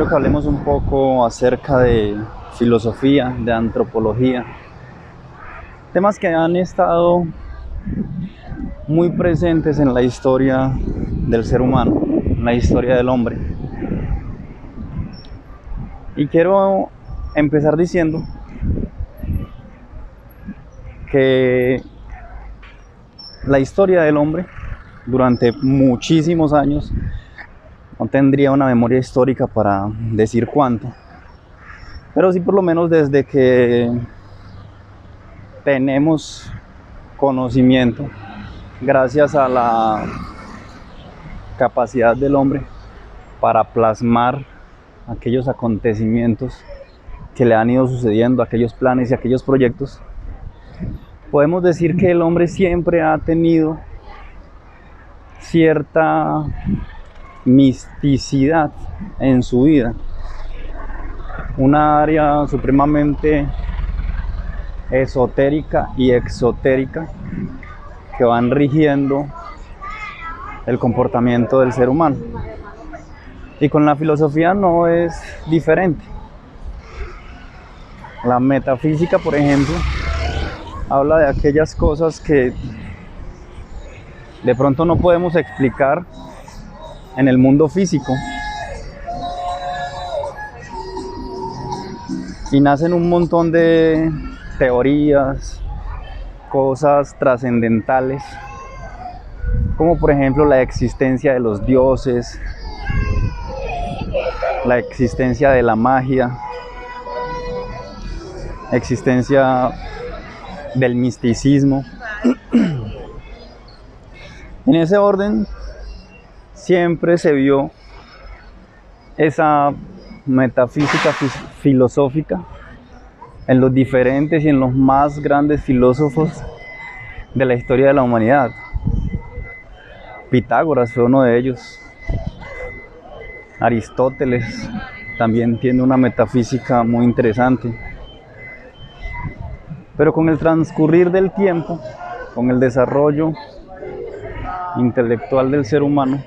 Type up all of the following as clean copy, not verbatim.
quiero que hablemos un poco acerca de filosofía, de antropología, temas que han estado muy presentes en la historia del ser humano, en la historia del hombre. Y quiero empezar diciendo que la historia del hombre durante muchísimos años, no tendría una memoria histórica para decir cuánto, pero sí por lo menos desde que tenemos conocimiento, gracias a la capacidad del hombre para plasmar aquellos acontecimientos que le han ido sucediendo, aquellos planes y aquellos proyectos, podemos decir que el hombre siempre ha tenido cierta misticidad en su vida, una área supremamente esotérica y exotérica que van rigiendo el comportamiento del ser humano. Y con la filosofía no es diferente. La metafísica, por ejemplo, habla de aquellas cosas que de pronto no podemos explicar en el mundo físico, y nacen un montón de teorías, cosas trascendentales, como por ejemplo la existencia de los dioses, la existencia de la magia, existencia del misticismo. En ese orden siempre se vio esa metafísica filosófica en los diferentes y en los más grandes filósofos de la historia de la humanidad. Pitágoras fue uno de ellos. Aristóteles también tiene una metafísica muy interesante. Pero con el transcurrir del tiempo, con el desarrollo intelectual del ser humano,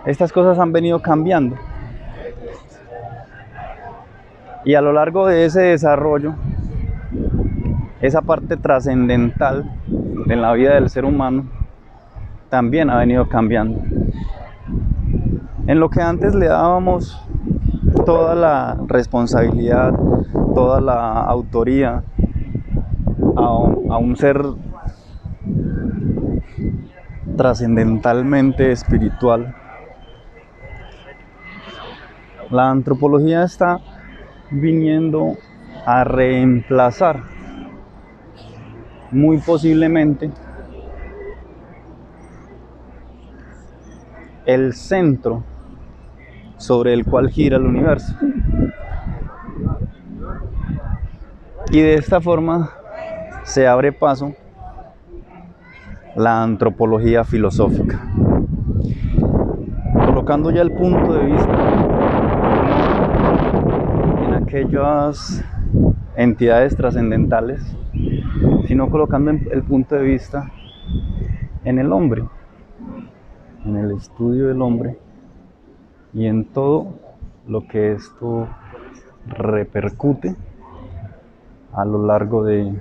estas cosas han venido cambiando. Y a lo largo de ese desarrollo, esa parte trascendental en la vida del ser humano también ha venido cambiando. En lo que antes le dábamos toda la responsabilidad, toda la autoría a un ser trascendentalmente espiritual, la antropología está viniendo a reemplazar muy posiblemente el centro sobre el cual gira el universo. Y de esta forma se abre paso la antropología filosófica, colocando ya el punto de vista en aquellas entidades trascendentales, sino colocando el punto de vista en el hombre, en el estudio del hombre y en todo lo que esto repercute a lo largo de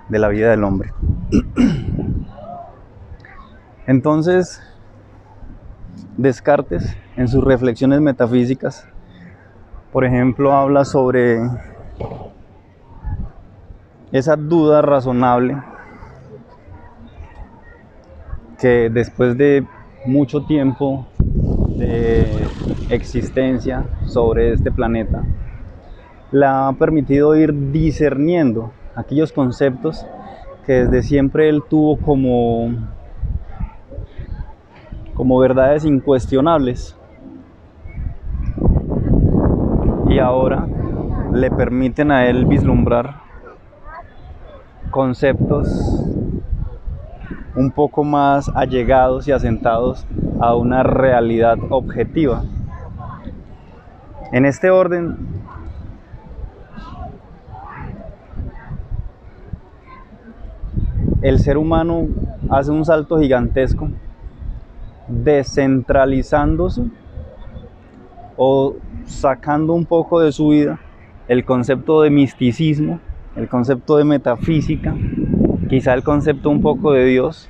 la vida del hombre. Entonces, Descartes, en sus reflexiones metafísicas, por ejemplo, habla sobre esa duda razonable que después de mucho tiempo de existencia sobre este planeta, le ha permitido ir discerniendo aquellos conceptos que desde siempre él tuvo como verdades incuestionables, y ahora le permiten a él vislumbrar conceptos un poco más allegados y asentados a una realidad objetiva. En este orden, el ser humano hace un salto gigantesco descentralizándose o sacando un poco de su vida el concepto de misticismo, el concepto de metafísica, quizá el concepto un poco de Dios,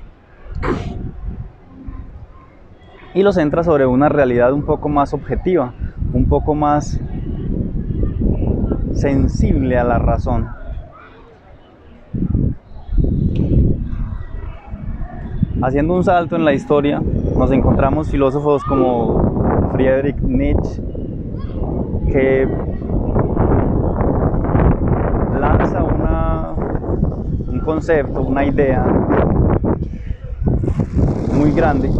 y lo centra sobre una realidad un poco más objetiva, un poco más sensible a la razón. Haciendo un salto en la historia, nos encontramos filósofos como Friedrich Nietzsche, que lanza un concepto, una idea muy grande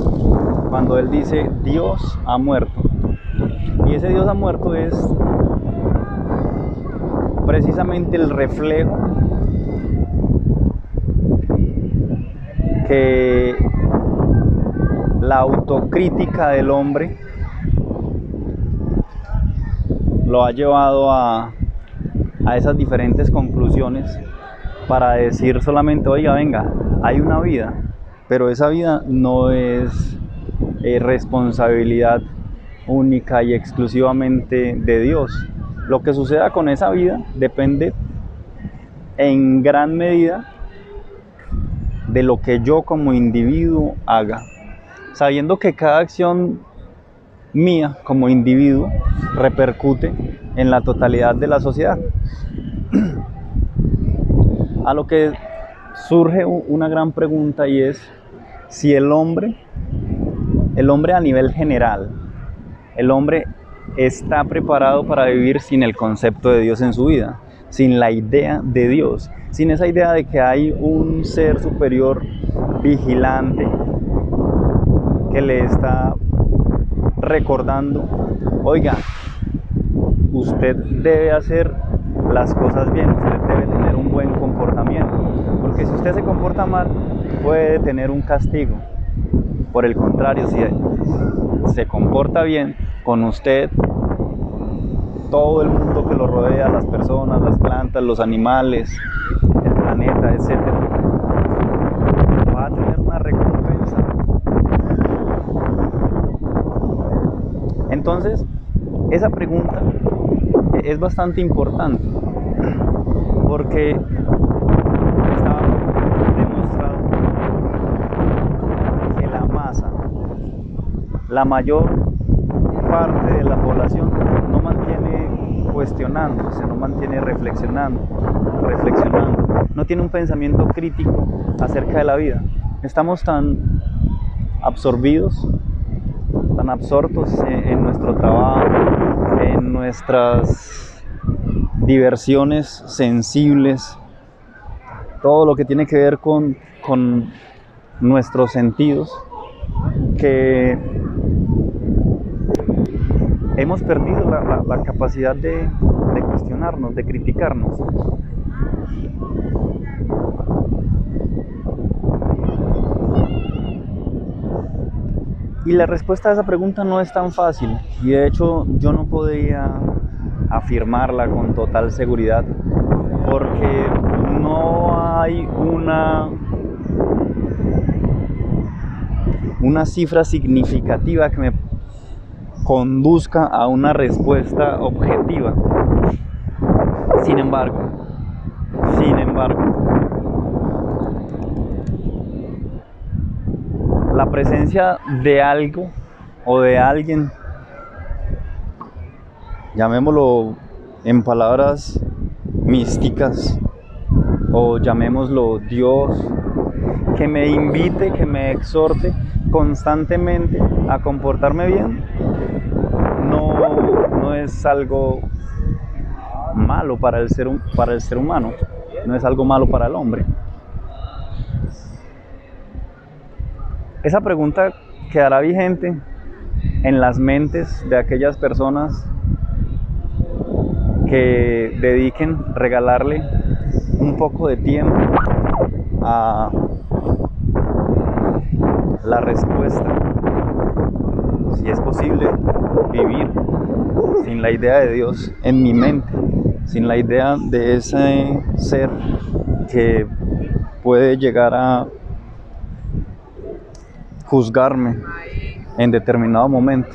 cuando él dice Dios ha muerto. Y ese Dios ha muerto es precisamente el reflejo que la autocrítica del hombre lo ha llevado a esas diferentes conclusiones para decir solamente, oiga, venga, hay una vida, pero esa vida no es responsabilidad única y exclusivamente de Dios. Lo que suceda con esa vida depende en gran medida de lo que yo como individuo haga, sabiendo que cada acción mía como individuo repercute en la totalidad de la sociedad. A lo que surge una gran pregunta, y es si el hombre a nivel general, el hombre está preparado para vivir sin el concepto de Dios en su vida, sin la idea de Dios, sin esa idea de que hay un ser superior vigilante que le está recordando, oiga, usted debe hacer las cosas bien, usted debe tener un buen comportamiento, porque si usted se comporta mal, puede tener un castigo. Por el contrario, si se comporta bien con usted, todo el mundo que lo rodea, las personas, las plantas, los animales, el planeta, etc., va a tener una recompensa. Entonces, esa pregunta es bastante importante, porque está demostrado que la masa, la mayor parte de la población, no mantiene cuestionándose, no mantiene reflexionando, no tiene un pensamiento crítico acerca de la vida. Estamos tan absorbidos, tan absortos en nuestro trabajo, en nuestras diversiones sensibles, todo lo que tiene que ver con nuestros sentidos, que hemos perdido la capacidad de cuestionarnos, de criticarnos. Y la respuesta a esa pregunta no es tan fácil, y de hecho yo no podría afirmarla con total seguridad, porque no hay una cifra significativa que me conduzca a una respuesta objetiva. Sin embargo, la presencia de algo o de alguien, llamémoslo en palabras místicas o llamémoslo Dios, que me invite, que me exhorte constantemente a comportarme bien, no es algo malo para el ser humano, no es algo malo para el hombre. Esa pregunta quedará vigente en las mentes de aquellas personas que dediquen regalarle un poco de tiempo a la respuesta, si es posible vivir sin la idea de Dios en mi mente, sin la idea de ese ser que puede llegar a juzgarme en determinado momento.